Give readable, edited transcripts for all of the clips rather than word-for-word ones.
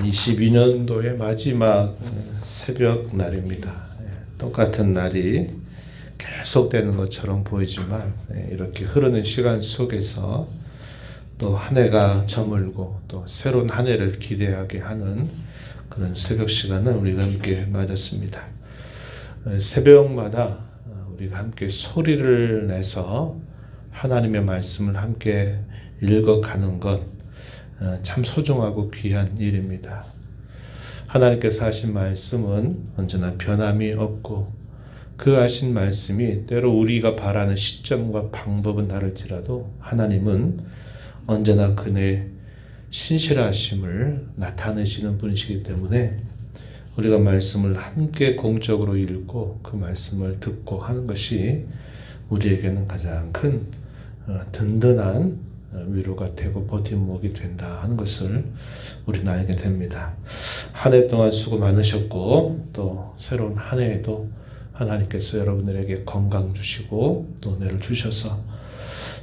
22년도의 마지막 새벽 날입니다. 똑같은 날이 계속되는 것처럼 보이지만 이렇게 흐르는 시간 속에서 또 한 해가 저물고 또 새로운 한 해를 기대하게 하는 그런 새벽 시간을 우리가 함께 맞았습니다. 새벽마다 우리가 함께 소리를 내서 하나님의 말씀을 함께 읽어가는 것 참 소중하고 귀한 일입니다. 하나님께서 하신 말씀은 언제나 변함이 없고 그 하신 말씀이 때로 우리가 바라는 시점과 방법은 다를지라도 하나님은 언제나 그의 신실하심을 나타내시는 분이시기 때문에 우리가 말씀을 함께 공적으로 읽고 그 말씀을 듣고 하는 것이 우리에게는 가장 큰 든든한 위로가 되고 버팀목이 된다 하는 것을 우리는 알게 됩니다. 한 해 동안 수고 많으셨고 또 새로운 한 해에도 하나님께서 여러분들에게 건강 주시고 또 은혜를 주셔서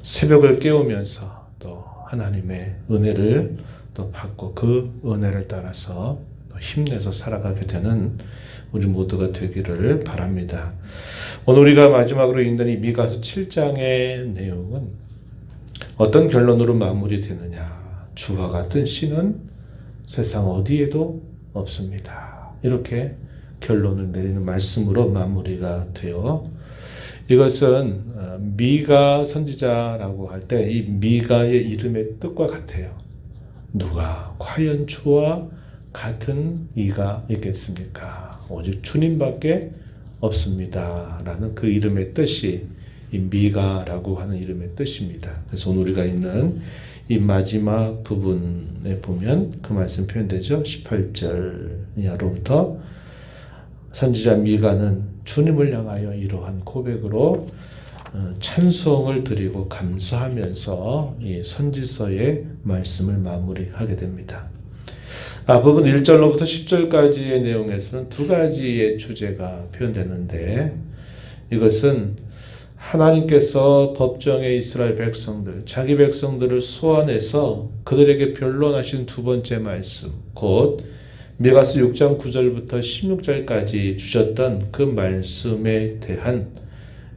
새벽을 깨우면서 또 하나님의 은혜를 또 받고 그 은혜를 따라서 힘내서 살아가게 되는 우리 모두가 되기를 바랍니다. 오늘 우리가 마지막으로 읽는 이 미가서 7장의 내용은 어떤 결론으로 마무리되느냐. 주와 같은 신은 세상 어디에도 없습니다. 이렇게 결론을 내리는 말씀으로 마무리가 되어 이것은 미가 선지자라고 할 때 이 미가의 이름의 뜻과 같아요. 누가 과연 주와 같은 이가 있겠습니까? 오직 주님밖에 없습니다. 라는 그 이름의 뜻이 이 미가라고 하는 이름의 뜻입니다. 그래서 오늘 우리가 있는 이 마지막 부분에 보면 그 말씀 표현되죠. 18절 이하로부터 선지자 미가는 주님을 향하여 이러한 고백으로 찬송을 드리고 감사하면서 이 선지서의 말씀을 마무리하게 됩니다. 부분 1절로부터 10절까지의 내용에서는 두 가지의 주제가 표현되는데 이것은 하나님께서 법정의 이스라엘 백성들, 자기 백성들을 소환해서 그들에게 변론하신 두 번째 말씀, 곧 미가서 6장 9절부터 16절까지 주셨던 그 말씀에 대한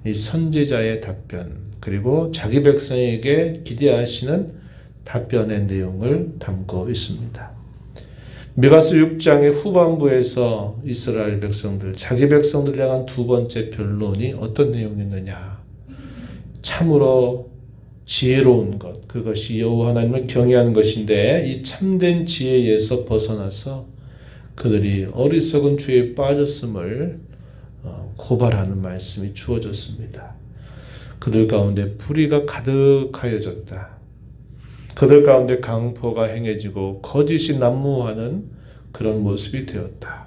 이 선지자의 답변, 그리고 자기 백성에게 기대하시는 답변의 내용을 담고 있습니다. 미가서 6장의 후반부에서 이스라엘 백성들, 자기 백성들 향한 두 번째 변론이 어떤 내용이었느냐. 참으로 지혜로운 것, 그것이 여호와 하나님을 경외하는 것인데 이 참된 지혜에서 벗어나서 그들이 어리석은 죄에 빠졌음을 고발하는 말씀이 주어졌습니다. 그들 가운데 불의가 가득하여졌다. 그들 가운데 강포가 행해지고 거짓이 난무하는 그런 모습이 되었다.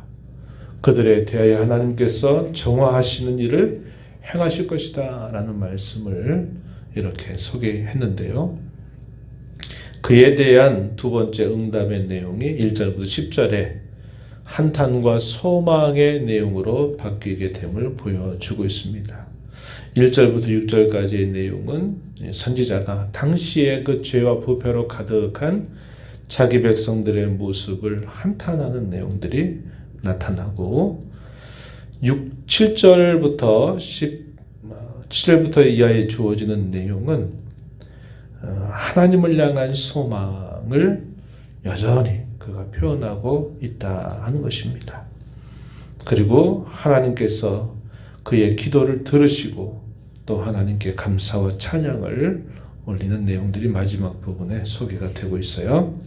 그들에 대하여 하나님께서 정화하시는 일을 행하실 것이다 라는 말씀을 이렇게 소개했는데요. 그에 대한 두 번째 응답의 내용이 1절부터 10절에 한탄과 소망의 내용으로 바뀌게 됨을 보여주고 있습니다. 1절부터 6절까지의 내용은 선지자가 당시의 그 죄와 부패로 가득한 자기 백성들의 모습을 한탄하는 내용들이 나타나고 7절부터 17절부터 이하에 주어지는 내용은 하나님을 향한 소망을 여전히 그가 표현하고 있다 하는 것입니다. 그리고 하나님께서 그의 기도를 들으시고 또 하나님께 감사와 찬양을 올리는 내용들이 마지막 부분에 소개가 되고 있어요.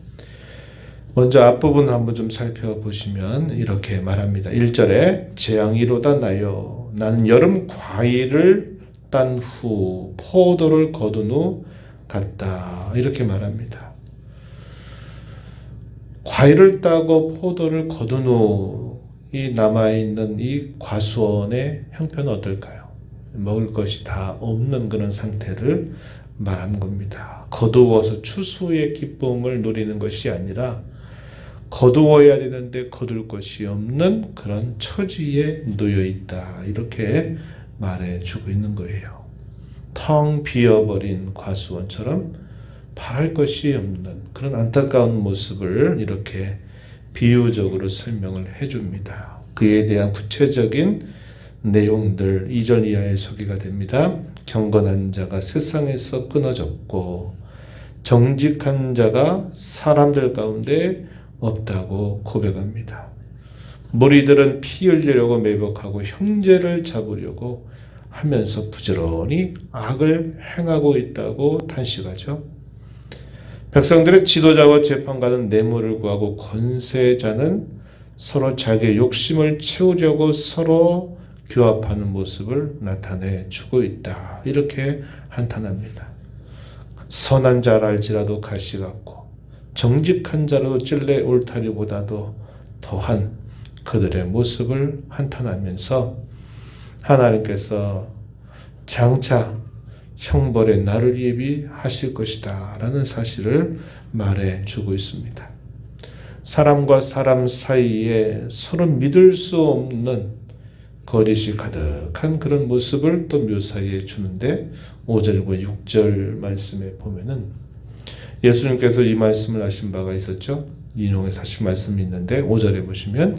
먼저 앞부분 한번 좀 살펴보시면 이렇게 말합니다. 1절에 재앙이로다 나여 나는 여름 과일을 딴 후 포도를 거둔 후 같다. 이렇게 말합니다. 과일을 따고 포도를 거둔 후 이 남아있는 이 과수원의 형편은 어떨까요? 먹을 것이 다 없는 그런 상태를 말하는 겁니다. 거두어서 추수의 기쁨을 누리는 것이 아니라 거두어야 되는데 거둘 것이 없는 그런 처지에 놓여 있다. 이렇게 말해주고 있는 거예요. 텅 비어버린 과수원처럼 바랄 것이 없는 그런 안타까운 모습을 이렇게 비유적으로 설명을 해줍니다. 그에 대한 구체적인 내용들 2절 이하에 소개가 됩니다. 경건한 자가 세상에서 끊어졌고 정직한 자가 사람들 가운데 없다고 고백합니다. 무리들은 피 흘리려고 매복하고 형제를 잡으려고 하면서 부지런히 악을 행하고 있다고 탄식하죠. 백성들의 지도자와 재판관은 뇌물을 구하고 권세자는 서로 자기의 욕심을 채우려고 서로 규합하는 모습을 나타내 주고 있다. 이렇게 한탄합니다. 선한 자랄지라도 가시 같고 정직한 자라도 찔레 울타리보다도 더한 그들의 모습을 한탄하면서 하나님께서 장차 형벌의 날을 예비하실 것이다 라는 사실을 말해주고 있습니다. 사람과 사람 사이에 서로 믿을 수 없는 거짓이 가득한 그런 모습을 또 묘사해 주는데 5절과 6절 말씀에 보면은 예수님께서 이 말씀을 하신 바가 있었죠. 인용해서 하신 말씀이 있는데 5절에 보시면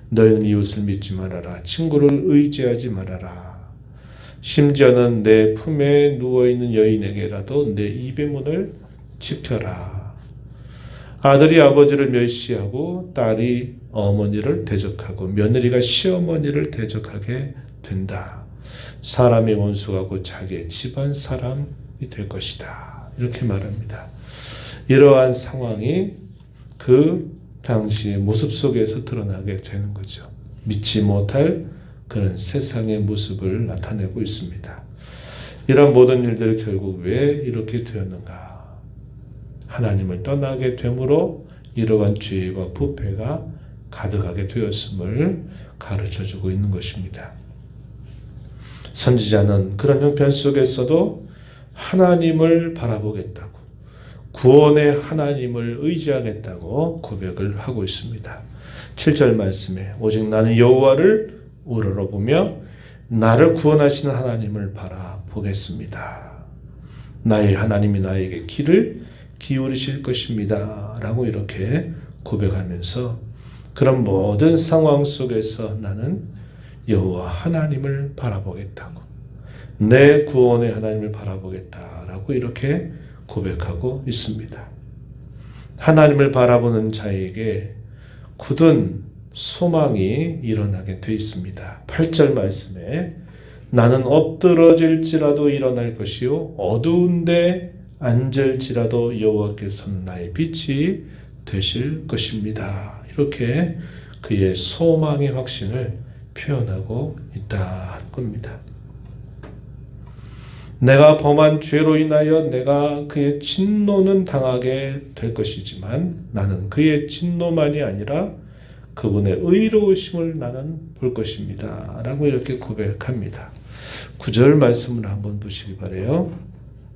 너희는 이웃을 믿지 말아라. 친구를 의지하지 말아라. 심지어는 내 품에 누워있는 여인에게라도 내 입의 문을 지켜라. 아들이 아버지를 멸시하고 딸이 어머니를 대적하고 며느리가 시어머니를 대적하게 된다. 사람의 원수가 곧 자기의 집안 사람이 될 것이다. 이렇게 말합니다. 이러한 상황이 그 당시의 모습 속에서 드러나게 되는 거죠. 믿지 못할 그런 세상의 모습을 나타내고 있습니다. 이런 모든 일들이 결국 왜 이렇게 되었는가? 하나님을 떠나게 됨으로 이러한 죄와 부패가 가득하게 되었음을 가르쳐주고 있는 것입니다. 선지자는 그런 형편 속에서도 하나님을 바라보겠다고, 구원의 하나님을 의지하겠다고 고백을 하고 있습니다. 7절 말씀에 오직 나는 여호와를 우러러보며 나를 구원하시는 하나님을 바라보겠습니다. 나의 하나님이 나에게 귀를 기울이실 것입니다. 라고 이렇게 고백하면서 그런 모든 상황 속에서 나는 여호와 하나님을 바라보겠다고, 내 구원의 하나님을 바라보겠다라고 이렇게 고백하고 있습니다. 하나님을 바라보는 자에게 굳은 소망이 일어나게 되어 있습니다. 8절 말씀에 나는 엎드러질지라도 일어날 것이요 어두운데 앉을지라도 여호와께서는 나의 빛이 되실 것입니다. 이렇게 그의 소망의 확신을 표현하고 있다 할 겁니다. 내가 범한 죄로 인하여 내가 그의 진노는 당하게 될 것이지만 나는 그의 진노만이 아니라 그분의 의로우심을 나는 볼 것입니다. 라고 이렇게 고백합니다. 9절 말씀을 한번 보시기 바라요.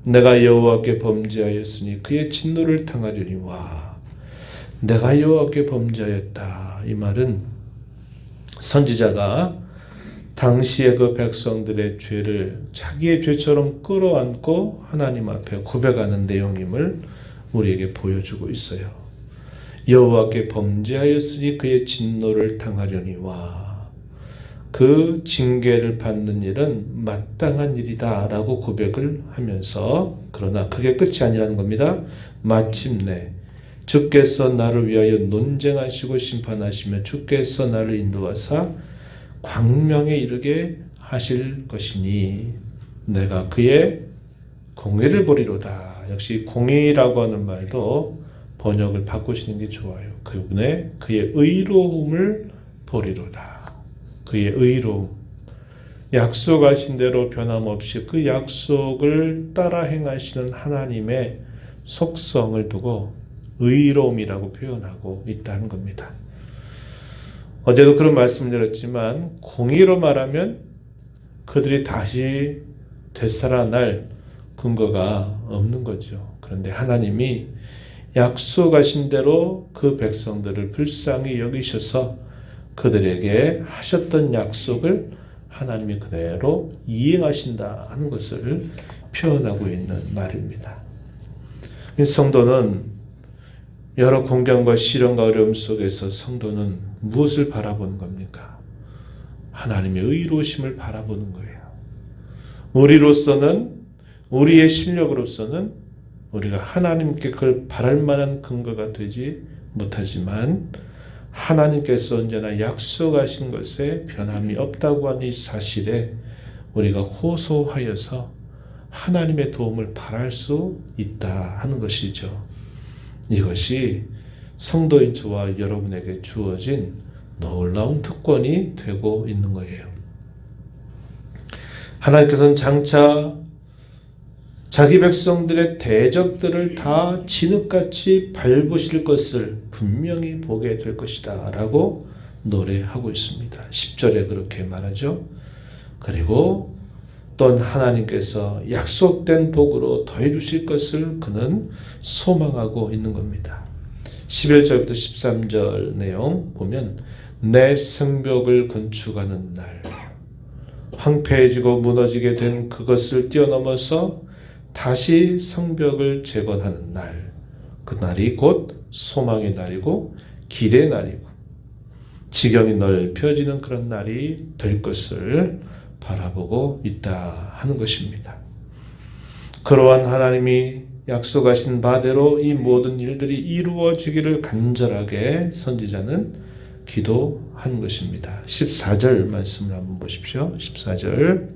내가 여호와께 범죄하였으니 그의 진노를 당하려니와. 내가 여호와께 범죄하였다. 이 말은 선지자가 당시의 그 백성들의 죄를 자기의 죄처럼 끌어안고 하나님 앞에 고백하는 내용임을 우리에게 보여주고 있어요. 여호와께 범죄하였으니 그의 진노를 당하려니와. 그 징계를 받는 일은 마땅한 일이다 라고 고백을 하면서, 그러나 그게 끝이 아니라는 겁니다. 마침내 주께서 나를 위하여 논쟁하시고 심판하시며 주께서 나를 인도하사 광명에 이르게 하실 것이니 내가 그의 공의를 보리로다. 역시 공의라고 하는 말도 번역을 바꾸시는 게 좋아요. 그의 의로움을 보리로다. 그의 의로움. 약속하신 대로 변함없이 그 약속을 따라 행하시는 하나님의 속성을 두고 의로움이라고 표현하고 있다는 겁니다. 어제도 그런 말씀을 드렸지만 공의로 말하면 그들이 다시 되살아날 근거가 없는 거죠. 그런데 하나님이 약속하신 대로 그 백성들을 불쌍히 여기셔서 그들에게 하셨던 약속을 하나님이 그대로 이행하신다 하는 것을 표현하고 있는 말입니다. 성도는 여러 공경과 시련과 어려움 속에서 성도는 무엇을 바라보는 겁니까? 하나님의 의로우심을 바라보는 거예요. 우리로서는, 우리의 실력으로서는 우리가 하나님께 그걸 바랄 만한 근거가 되지 못하지만 하나님께서 언제나 약속하신 것에 변함이 없다고 하는 이 사실에 우리가 호소하여서 하나님의 도움을 바랄 수 있다 하는 것이죠. 이것이 성도인 저와 여러분에게 주어진 놀라운 특권이 되고 있는 거예요. 하나님께서는 장차 자기 백성들의 대적들을 다 진흙같이 밟으실 것을 분명히 보게 될 것이다 라고 노래하고 있습니다. 10절에 그렇게 말하죠. 그리고 또한 하나님께서 약속된 복으로 더해 주실 것을 그는 소망하고 있는 겁니다. 11절부터 13절 내용 보면 내 성벽을 건축하는 날, 황폐해지고 무너지게 된 그것을 뛰어넘어서 다시 성벽을 재건하는 날, 그날이 곧 소망의 날이고 길의 날이고 지경이 넓혀지는 그런 날이 될 것을 바라보고 있다 하는 것입니다. 그러한 하나님이 약속하신 바대로 이 모든 일들이 이루어지기를 간절하게 선지자는 기도하는 것입니다. 14절 말씀을 한번 보십시오. 14절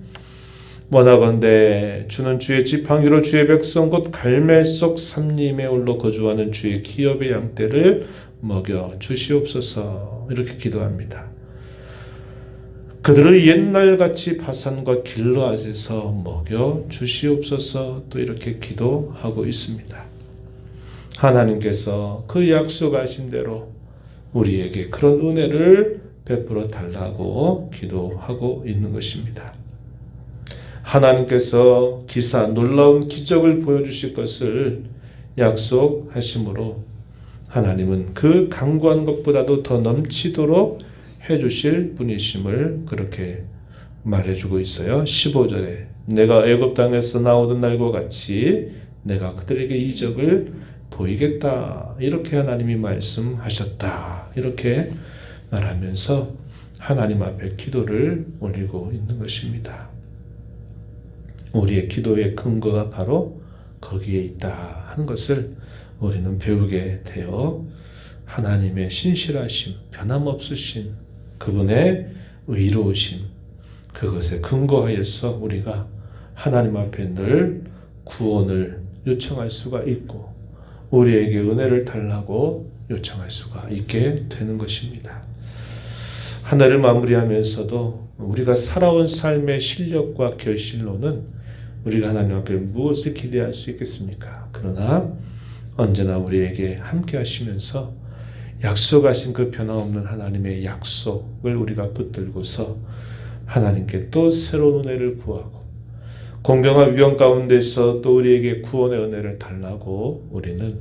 원하건대 주는 주의 지팡이로 주의 백성 곧 갈멜 속 삼림에 올라 거주하는 주의 기업의 양떼를 먹여 주시옵소서 이렇게 기도합니다. 그들을 옛날같이 바산과 길르앗에서 먹여 주시옵소서 또 이렇게 기도하고 있습니다. 하나님께서 그 약속하신 대로 우리에게 그런 은혜를 베풀어 달라고 기도하고 있는 것입니다. 하나님께서 기사 놀라운 기적을 보여주실 것을 약속하심으로 하나님은 그 강구한 것보다도 더 넘치도록 해주실 분이심을 그렇게 말해주고 있어요. 15절에 내가 애굽 땅에서 나오던 날과 같이 내가 그들에게 이적을 보이겠다 이렇게 하나님이 말씀하셨다 이렇게 말하면서 하나님 앞에 기도를 올리고 있는 것입니다. 우리의 기도의 근거가 바로 거기에 있다 하는 것을 우리는 배우게 되어 하나님의 신실하심, 변함없으신 그분의 의로우심, 그것에 근거하여서 우리가 하나님 앞에 늘 구원을 요청할 수가 있고 우리에게 은혜를 달라고 요청할 수가 있게 되는 것입니다. 한 해를 마무리하면서도 우리가 살아온 삶의 실력과 결실로는 우리가 하나님 앞에 무엇을 기대할 수 있겠습니까? 그러나 언제나 우리에게 함께 하시면서 약속하신 그 변함없는 하나님의 약속을 우리가 붙들고서 하나님께 또 새로운 은혜를 구하고 공경과 위험 가운데서 또 우리에게 구원의 은혜를 달라고 우리는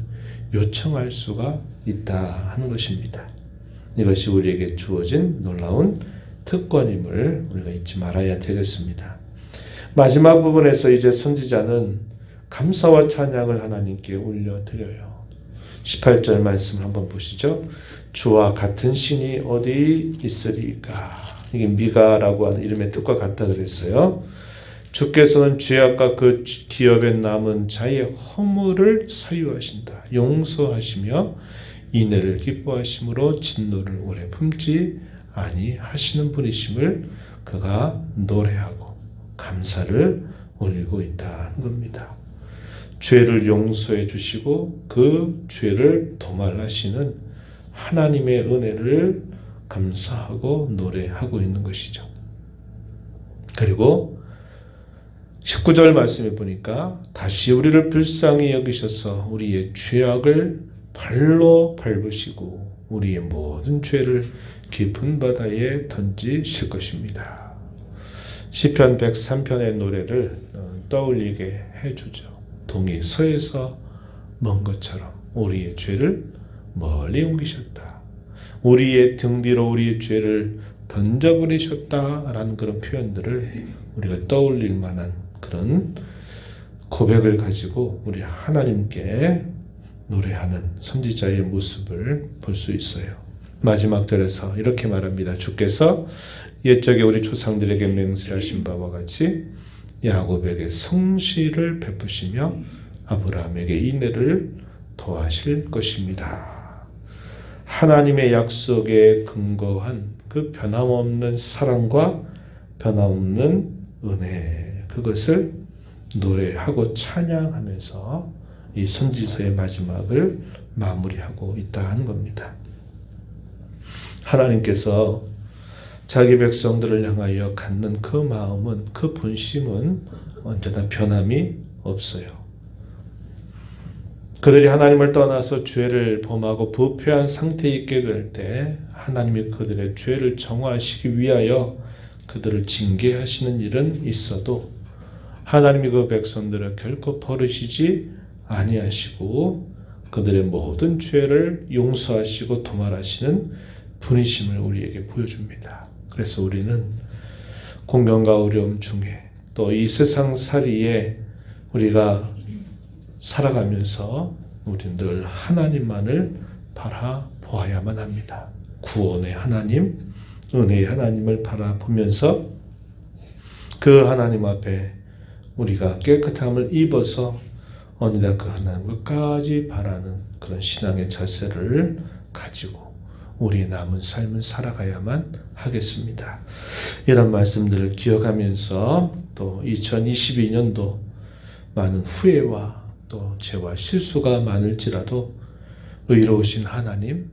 요청할 수가 있다 하는 것입니다. 이것이 우리에게 주어진 놀라운 특권임을 우리가 잊지 말아야 되겠습니다. 마지막 부분에서 이제 선지자는 감사와 찬양을 하나님께 올려드려요. 18절 말씀을 한번 보시죠. 주와 같은 신이 어디 있으리까. 이게 미가라고 하는 이름의 뜻과 같다 그랬어요. 주께서는 죄악과 그 기업에 남은 자의 허물을 사유하신다. 용서하시며 인애를 기뻐하심으로 진노를 오래 품지 아니하시는 분이심을 그가 노래하고 감사를 올리고 있다는 겁니다. 죄를 용서해 주시고 그 죄를 도말하시는 하나님의 은혜를 감사하고 노래하고 있는 것이죠. 그리고 19절 말씀에 보니까 다시 우리를 불쌍히 여기셔서 우리의 죄악을 발로 밟으시고 우리의 모든 죄를 깊은 바다에 던지실 것입니다. 시편 103편의 노래를 떠올리게 해주죠. 동이 서에서 먼 것처럼 우리의 죄를 멀리 옮기셨다. 우리의 등 뒤로 우리의 죄를 던져버리셨다라는 그런 표현들을 우리가 떠올릴 만한 그런 고백을 가지고 우리 하나님께 노래하는 선지자의 모습을 볼 수 있어요. 마지막 절에서 이렇게 말합니다. 주께서 옛적에 우리 조상들에게 맹세하신 바와 같이 야곱에게 성실을 베푸시며 아브라함에게 인애를 더하실 것입니다. 하나님의 약속에 근거한 그 변함없는 사랑과 변함없는 은혜, 그것을 노래하고 찬양하면서 이 선지서의 마지막을 마무리하고 있다 하는 겁니다. 하나님께서 자기 백성들을 향하여 갖는 그 마음은, 그 본심은 언제나 변함이 없어요. 그들이 하나님을 떠나서 죄를 범하고 부패한 상태에 있게 될 때 하나님이 그들의 죄를 정화하시기 위하여 그들을 징계하시는 일은 있어도 하나님이 그 백성들을 결코 버리시지 아니하시고 그들의 모든 죄를 용서하시고 도말하시는 분이심을 우리에게 보여줍니다. 그래서 우리는 공경과 어려움 중에 또 이 세상살이에 우리가 살아가면서 우리는 늘 하나님만을 바라보아야만 합니다. 구원의 하나님, 은혜의 하나님을 바라보면서 그 하나님 앞에 우리가 깨끗함을 입어서 어느덧 그 하나님을 끝까지 바라는 그런 신앙의 자세를 가지고 우리의 남은 삶을 살아가야만 하겠습니다. 이런 말씀들을 기억하면서 또 2022년도 많은 후회와 또 죄와 실수가 많을지라도 의로우신 하나님,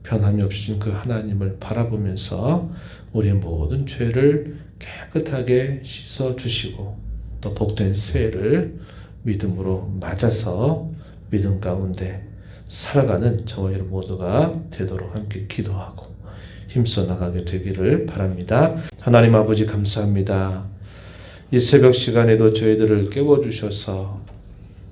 변함이 없으신 그 하나님을 바라보면서 우리의 모든 죄를 깨끗하게 씻어주시고 또 복된 새해를 믿음으로 맞아서 믿음 가운데 살아가는 저와 여러분 모두가 되도록 함께 기도하고 힘써 나가게 되기를 바랍니다. 하나님 아버지 감사합니다. 이 새벽 시간에도 저희들을 깨워주셔서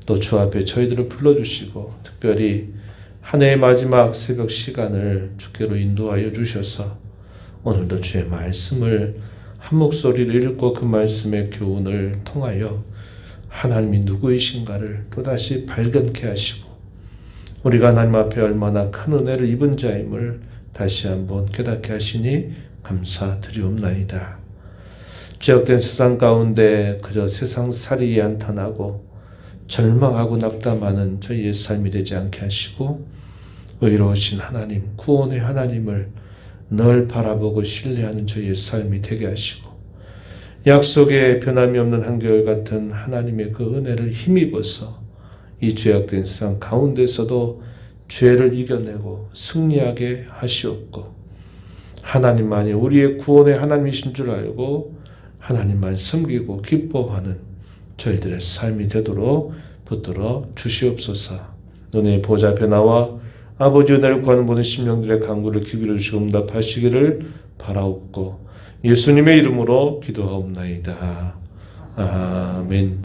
또 주 앞에 저희들을 불러주시고 특별히 한 해의 마지막 새벽 시간을 주께로 인도하여 주셔서 오늘도 주의 말씀을 한 목소리를 읽고 그 말씀의 교훈을 통하여 하나님이 누구이신가를 또다시 발견케 하시고 우리가 하나님 앞에 얼마나 큰 은혜를 입은 자임을 다시 한번 깨닫게 하시니 감사드리옵나이다. 죄악된 세상 가운데 그저 세상살이에 한탄하고 절망하고 낙담하는 저희의 삶이 되지 않게 하시고 의로우신 하나님, 구원의 하나님을 늘 바라보고 신뢰하는 저희의 삶이 되게 하시고 약속에 변함이 없는 한결같은 하나님의 그 은혜를 힘입어서 이 죄악된 세상 가운데서도 죄를 이겨내고 승리하게 하시옵고 하나님만이 우리의 구원의 하나님이신 줄 알고 하나님만 섬기고 기뻐하는 저희들의 삶이 되도록 붙들어 주시옵소서. 은혜의 보좌 앞에 나와 아버지 은혜를 구하는 모든 심령들의 간구를 귀기를 주시고 응답하시기를 바라옵고 예수님의 이름으로 기도하옵나이다. 아멘.